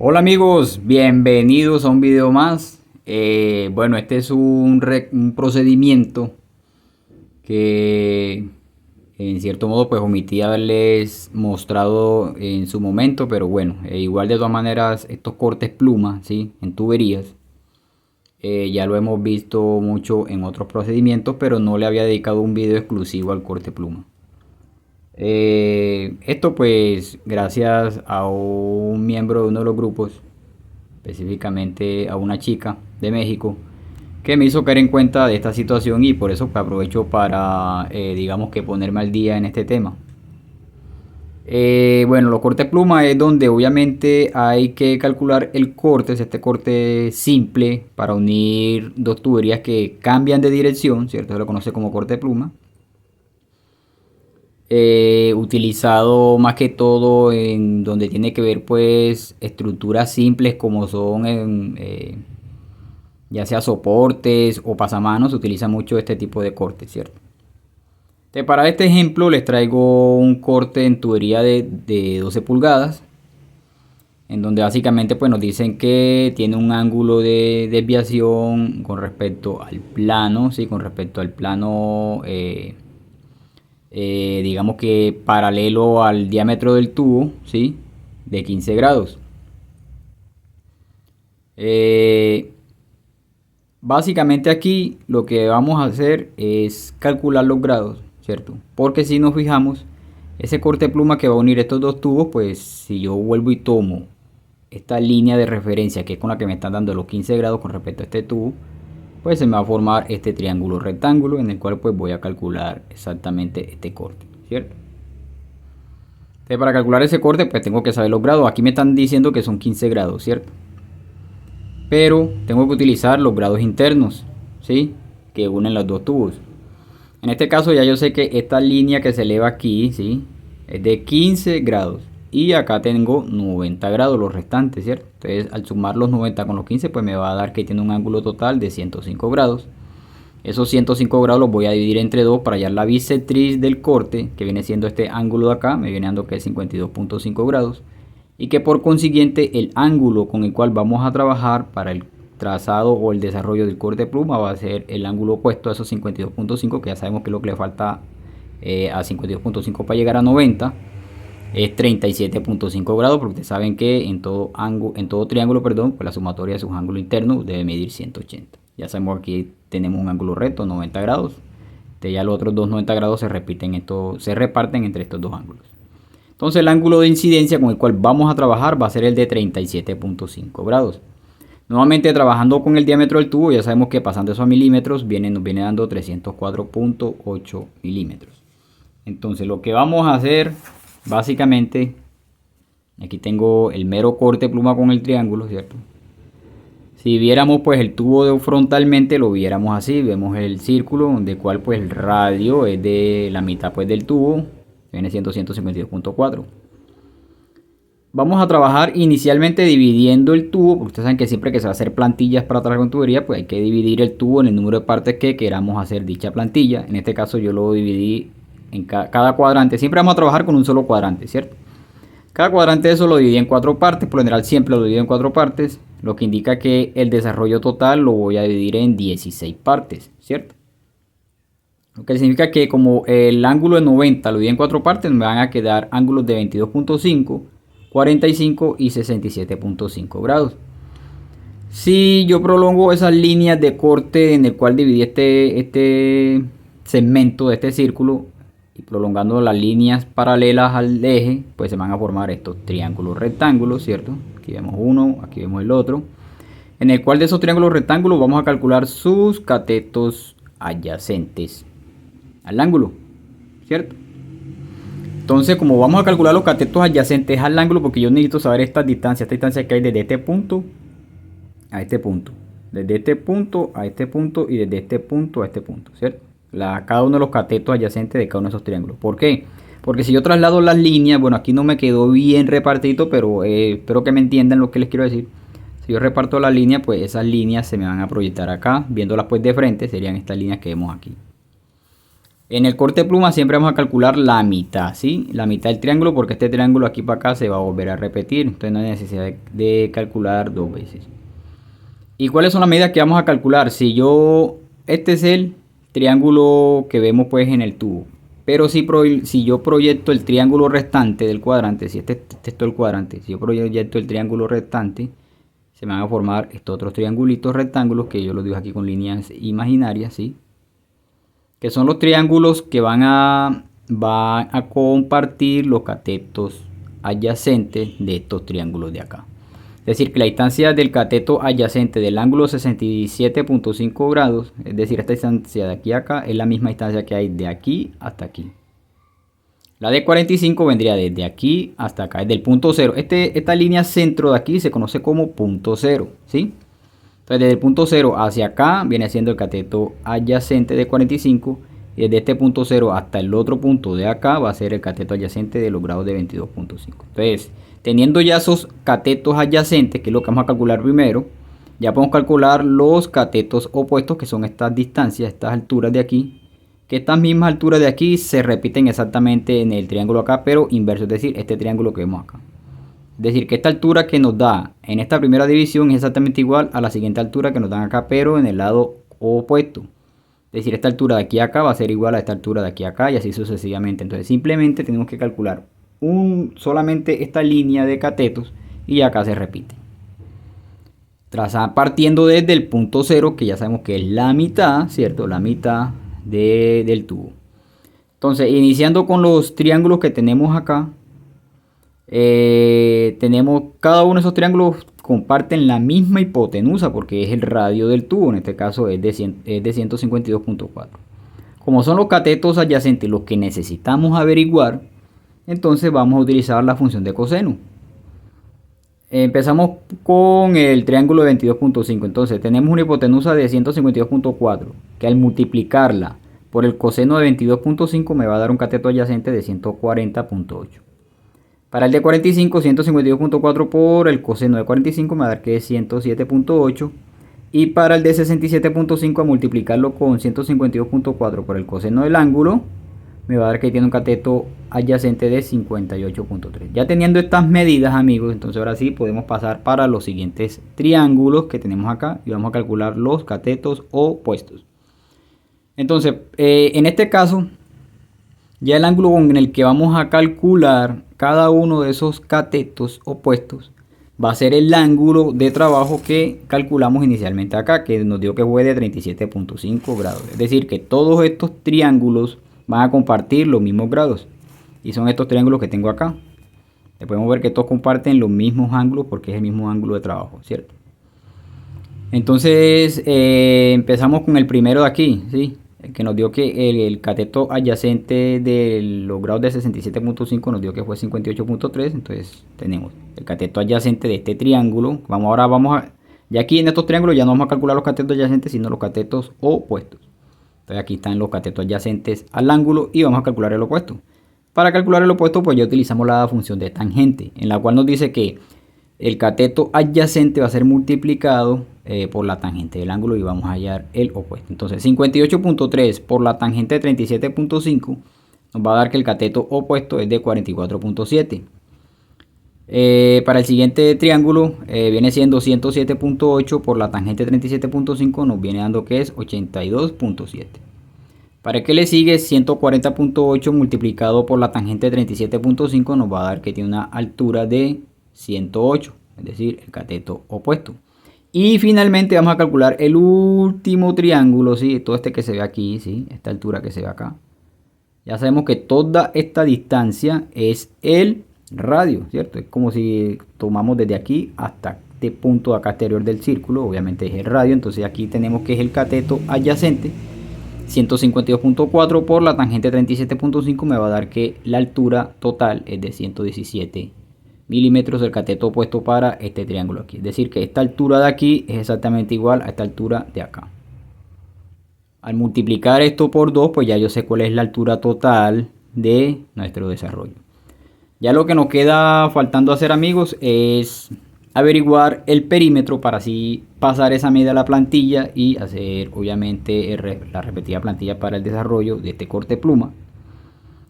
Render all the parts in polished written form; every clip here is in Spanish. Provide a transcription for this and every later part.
Hola amigos, bienvenidos a un video más. Bueno, este es un procedimiento que en cierto modo pues omití haberles mostrado en su momento, pero bueno, igual de todas maneras estos cortes pluma, ¿sí? En tuberías, ya lo hemos visto mucho en otros procedimientos, pero no le había dedicado un video exclusivo al corte pluma. Esto pues gracias a un miembro de uno de los grupos, específicamente a una chica de México, que me hizo caer en cuenta de esta situación y por eso pues, aprovecho para, digamos que ponerme al día en este tema. Bueno, los cortes pluma es donde obviamente hay que calcular el corte, es este corte simple para unir dos tuberías que cambian de dirección, ¿cierto? Se lo conoce como corte pluma. Utilizado más que todo en donde tiene que ver pues estructuras simples como son ya sea soportes o pasamanos. Se utiliza mucho este tipo de corte, ¿cierto? Entonces, para este ejemplo les traigo un corte en tubería de 12 pulgadas, en donde básicamente pues nos dicen que tiene un ángulo de desviación con respecto al plano, ¿sí? Con respecto al plano, digamos que paralelo al diámetro del tubo, ¿sí? De 15 grados. Eh, Básicamente aquí lo que vamos a hacer es calcular los grados, ¿cierto? Porque si nos fijamos, ese corte pluma que va a unir estos dos tubos, pues si yo vuelvo y tomo esta línea de referencia que es con la que me están dando los 15 grados con respecto a este tubo, pues se me va a formar este triángulo rectángulo en el cual pues voy a calcular exactamente este corte, ¿cierto? Entonces para calcular ese corte pues tengo que saber los grados. Aquí me están diciendo que son 15 grados, ¿cierto? Pero tengo que utilizar los grados internos, ¿sí? Que unen los dos tubos. En este caso ya yo sé que esta línea que se eleva aquí, ¿sí? Es de 15 grados. Y acá tengo 90 grados los restantes, ¿cierto? Entonces al sumar los 90 con los 15 pues me va a dar que tiene un ángulo total de 105 grados. Esos 105 grados los voy a dividir entre 2 para hallar la bisectriz del corte, que viene siendo este ángulo de acá, me viene dando que es 52.5 grados. Y que por consiguiente el ángulo con el cual vamos a trabajar para el trazado o el desarrollo del corte pluma va a ser el ángulo opuesto a esos 52.5, que ya sabemos que es lo que le falta a 52.5 para llegar a 90, es 37.5 grados, porque ustedes saben que en todo triángulo, perdón, pues la sumatoria de sus ángulos internos debe medir 180. Ya sabemos que aquí tenemos un ángulo recto, 90 grados. Ya los otros dos 90 grados se reparten entre estos dos ángulos. Entonces el ángulo de incidencia con el cual vamos a trabajar va a ser el de 37.5 grados. Nuevamente trabajando con el diámetro del tubo, ya sabemos que pasando eso a milímetros nos viene dando 304.8 milímetros. Entonces lo que vamos a hacer básicamente, aquí tengo el mero corte pluma con el triángulo, ¿cierto? Si viéramos pues el tubo frontalmente lo viéramos así, vemos el círculo donde cual pues el radio es de la mitad pues del tubo, viene siendo 152.4. Vamos a trabajar inicialmente dividiendo el tubo, porque ustedes saben que siempre que se va a hacer plantillas para trabajar con tubería, pues hay que dividir el tubo en el número de partes que queramos hacer dicha plantilla. En este caso yo lo dividí en cada cuadrante, siempre vamos a trabajar con un solo cuadrante, ¿cierto? Cada cuadrante de eso lo dividí en 4 partes, por lo general siempre lo divido en 4 partes, lo que indica que el desarrollo total lo voy a dividir en 16 partes, ¿cierto? Lo que significa que como el ángulo de 90 lo dividí en 4 partes, me van a quedar ángulos de 22.5, 45 y 67.5 grados. Si yo prolongo esas líneas de corte en el cual dividí este segmento de este círculo, y prolongando las líneas paralelas al eje, pues se van a formar estos triángulos rectángulos, ¿cierto? Aquí vemos uno, aquí vemos el otro, en el cual de esos triángulos rectángulos vamos a calcular sus catetos adyacentes al ángulo, ¿cierto? Entonces, como vamos a calcular los catetos adyacentes al ángulo, porque yo necesito saber esta distancia que hay desde este punto a este punto, desde este punto a este punto y desde este punto a este punto, ¿cierto? Cada uno de los catetos adyacentes de cada uno de esos triángulos. ¿Por qué? Porque si yo traslado las líneas, bueno, aquí no me quedó bien repartido, pero espero que me entiendan lo que les quiero decir. Si yo reparto la línea, pues esas líneas se me van a proyectar acá, viéndolas pues de frente, serían estas líneas que vemos aquí. En el corte pluma siempre vamos a calcular la mitad, ¿sí? La mitad del triángulo, porque este triángulo aquí para acá se va a volver a repetir. Entonces no hay necesidad de calcular dos veces. ¿Y cuáles son las medidas que vamos a calcular? Este es el triángulo que vemos pues en el tubo. Pero si yo proyecto el triángulo restante del cuadrante, si este es todo el cuadrante, si yo proyecto el triángulo restante, se me van a formar estos otros triangulitos rectángulos que yo los digo aquí con líneas imaginarias, ¿sí? Que son los triángulos que van a compartir los catetos adyacentes de estos triángulos de acá. Es decir, que la distancia del cateto adyacente del ángulo 67.5 grados, es decir, esta distancia de aquí a acá, es la misma distancia que hay de aquí hasta aquí. La de 45 vendría desde aquí hasta acá, desde el punto 0. Esta línea centro de aquí se conoce como punto 0, ¿sí? Entonces, desde el punto 0 hacia acá viene siendo el cateto adyacente de 45. Y desde este punto 0 hasta el otro punto de acá va a ser el cateto adyacente de los grados de 22.5. Entonces, teniendo ya esos catetos adyacentes, que es lo que vamos a calcular primero, ya podemos calcular los catetos opuestos, que son estas distancias, estas alturas de aquí, que estas mismas alturas de aquí se repiten exactamente en el triángulo acá, pero inverso, es decir, este triángulo que vemos acá. Es decir, que esta altura que nos da en esta primera división es exactamente igual a la siguiente altura que nos dan acá, pero en el lado opuesto. Es decir, esta altura de aquí a acá va a ser igual a esta altura de aquí a acá y así sucesivamente. Entonces simplemente tenemos que calcular solamente esta línea de catetos y acá se repite. Partiendo desde el punto 0, que ya sabemos que es la mitad, ¿cierto? La mitad del tubo. Entonces, iniciando con los triángulos que tenemos acá, tenemos cada uno de esos triángulos comparten la misma hipotenusa porque es el radio del tubo, en este caso es de 152.4. Como son los catetos adyacentes los que necesitamos averiguar, entonces vamos a utilizar la función de coseno. Empezamos con el triángulo de 22.5, entonces tenemos una hipotenusa de 152.4 que al multiplicarla por el coseno de 22.5 me va a dar un cateto adyacente de 140.8. Para el de 45, 152.4 por el coseno de 45 me va a dar que es 107.8. Y para el de 67.5 a multiplicarlo con 152.4 por el coseno del ángulo, me va a dar que tiene un cateto adyacente de 58.3. Ya teniendo estas medidas, amigos, entonces ahora sí podemos pasar para los siguientes triángulos que tenemos acá. Y vamos a calcular los catetos opuestos. Entonces, en este caso, ya el ángulo con el que vamos a calcular cada uno de esos catetos opuestos va a ser el ángulo de trabajo que calculamos inicialmente acá, que nos dio que fue de 37.5 grados. Es decir, que todos estos triángulos van a compartir los mismos grados. Y son estos triángulos que tengo acá. Podemos ver que todos comparten los mismos ángulos porque es el mismo ángulo de trabajo, ¿cierto? Entonces, empezamos con el primero de aquí, ¿sí? Que nos dio que el cateto adyacente de los grados de 67.5 nos dio que fue 58.3. Entonces tenemos el cateto adyacente de este triángulo. Ya aquí en estos triángulos ya no vamos a calcular los catetos adyacentes, sino los catetos opuestos. Entonces aquí están los catetos adyacentes al ángulo y vamos a calcular el opuesto. Para calcular el opuesto, pues ya utilizamos la función de tangente, en la cual nos dice que el cateto adyacente va a ser multiplicado por la tangente del ángulo y vamos a hallar el opuesto. Entonces 58.3 por la tangente de 37.5 nos va a dar que el cateto opuesto es de 44.7. Para el siguiente triángulo viene siendo 107.8 por la tangente de 37.5, nos viene dando que es 82.7. Para el que le sigue 140.8 multiplicado por la tangente de 37.5 nos va a dar que tiene una altura de 108, es decir, el cateto opuesto. Y finalmente vamos a calcular el último triángulo, ¿sí? Todo este que se ve aquí, ¿sí? Esta altura que se ve acá. Ya sabemos que toda esta distancia es el radio, ¿cierto? Es como si tomamos desde aquí hasta este punto acá exterior del círculo, obviamente es el radio. Entonces aquí tenemos que es el cateto adyacente, 152.4 por la tangente 37.5 me va a dar que la altura total es de 117 milímetros del cateto opuesto para este triángulo aquí. Es decir, que esta altura de aquí es exactamente igual a esta altura de acá. Al multiplicar esto por 2, pues ya yo sé cuál es la altura total de nuestro desarrollo. Ya lo que nos queda faltando hacer, amigos, es averiguar el perímetro para así pasar esa medida a la plantilla y hacer obviamente la repetida plantilla para el desarrollo de este corte pluma.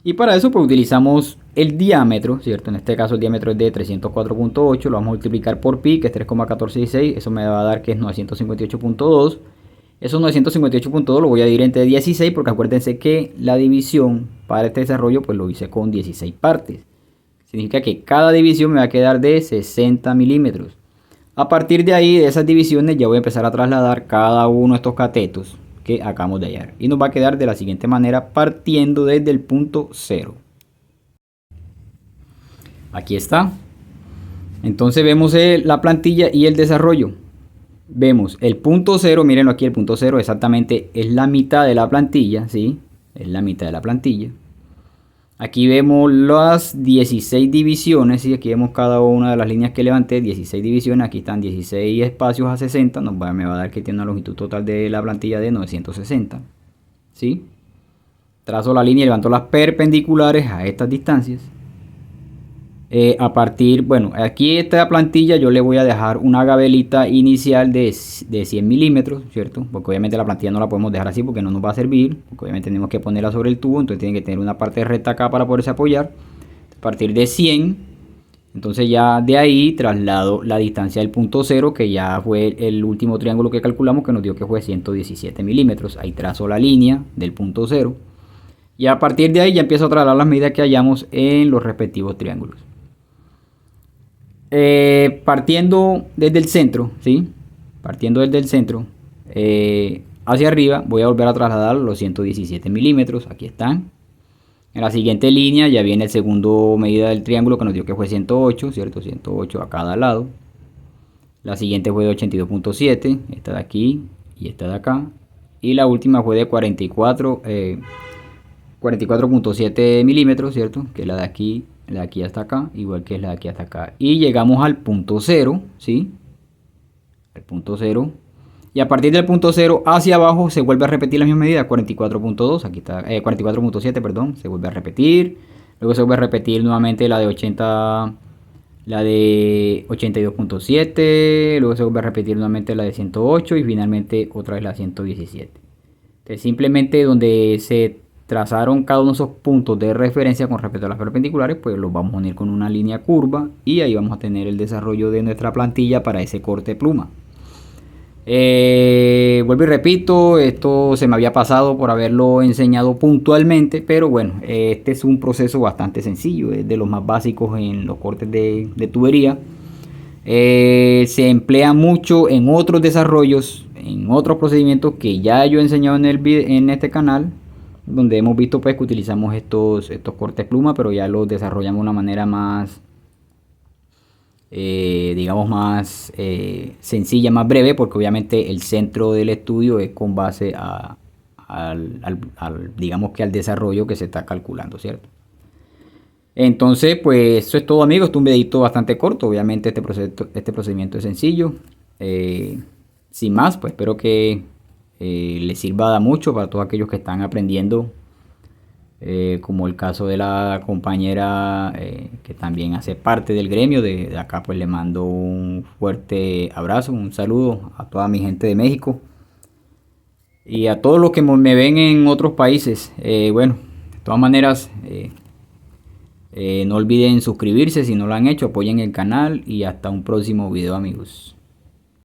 Y para eso pues utilizamos el diámetro, ¿cierto? En este caso el diámetro es de 304.8, lo vamos a multiplicar por pi, que es 3,1416, eso me va a dar que es 958.2. Esos 958.2 lo voy a dividir entre 16 porque acuérdense que la división para este desarrollo pues lo hice con 16 partes. Significa que cada división me va a quedar de 60 milímetros. A partir de ahí, de esas divisiones, ya voy a empezar a trasladar cada uno de estos catetos que acabamos de hallar. Y nos va a quedar de la siguiente manera, partiendo desde el punto 0. Aquí está. Entonces vemos la plantilla y el desarrollo. Vemos el punto 0, mírenlo aquí, el punto 0 exactamente es la mitad de la plantilla, ¿sí? Es la mitad de la plantilla. Aquí vemos las 16 divisiones, ¿sí? Aquí vemos cada una de las líneas que levanté, 16 divisiones, aquí están 16 espacios a 60, me va a dar que tiene una longitud total de la plantilla de 960, ¿sí? Trazo la línea y levanto las perpendiculares a estas distancias. A partir, bueno, aquí esta plantilla yo le voy a dejar una gabelita inicial de 100 milímetros, ¿cierto? Porque obviamente la plantilla no la podemos dejar así porque no nos va a servir, porque obviamente tenemos que ponerla sobre el tubo, entonces tiene que tener una parte recta acá para poderse apoyar. A partir de 100, entonces ya de ahí traslado la distancia del punto 0, que ya fue el último triángulo que calculamos, que nos dio que fue 117 milímetros. Ahí trazo la línea del punto 0. Y a partir de ahí ya empiezo a trasladar las medidas que hallamos en los respectivos triángulos. Partiendo desde el centro, ¿sí? Partiendo desde el centro hacia arriba, voy a volver a trasladar los 117 milímetros. Aquí están. En la siguiente línea ya viene el segundo medida del triángulo que nos dio que fue 108, ¿cierto? 108 a cada lado. La siguiente fue de 82.7, esta de aquí y esta de acá. Y la última fue de 44.7 milímetros, ¿cierto? Que es la de aquí hasta acá, igual que es la de aquí hasta acá. Y llegamos al punto 0, ¿sí? El punto 0. Y a partir del punto 0 hacia abajo se vuelve a repetir la misma medida, 44.2, aquí está, 44.7, perdón, se vuelve a repetir. Luego se vuelve a repetir nuevamente la de 80, la de 82.7, luego se vuelve a repetir nuevamente la de 108 y finalmente otra vez la 117. Entonces simplemente donde se trazaron cada uno de esos puntos de referencia con respecto a las perpendiculares, pues los vamos a unir con una línea curva y ahí vamos a tener el desarrollo de nuestra plantilla para ese corte pluma. Vuelvo y repito, esto se me había pasado por haberlo enseñado puntualmente, pero bueno, este es un proceso bastante sencillo, es de los más básicos en los cortes de tubería. Se emplea mucho en otros desarrollos, en otros procedimientos que ya yo he enseñado en este canal, donde hemos visto pues que utilizamos estos cortes pluma, pero ya los desarrollamos de una manera más digamos más sencilla, más breve, porque obviamente el centro del estudio es con base digamos que al desarrollo que se está calculando, ¿cierto? Entonces pues eso es todo, amigos. Este es un videito bastante corto, obviamente este procedimiento es sencillo. Sin más, pues espero que les sirva de mucho para todos aquellos que están aprendiendo, como el caso de la compañera que también hace parte del gremio de acá. Pues le mando un fuerte abrazo, un saludo a toda mi gente de México y a todos los que me ven en otros países. Bueno, de todas maneras, no olviden suscribirse si no lo han hecho, apoyen el canal y hasta un próximo video, amigos.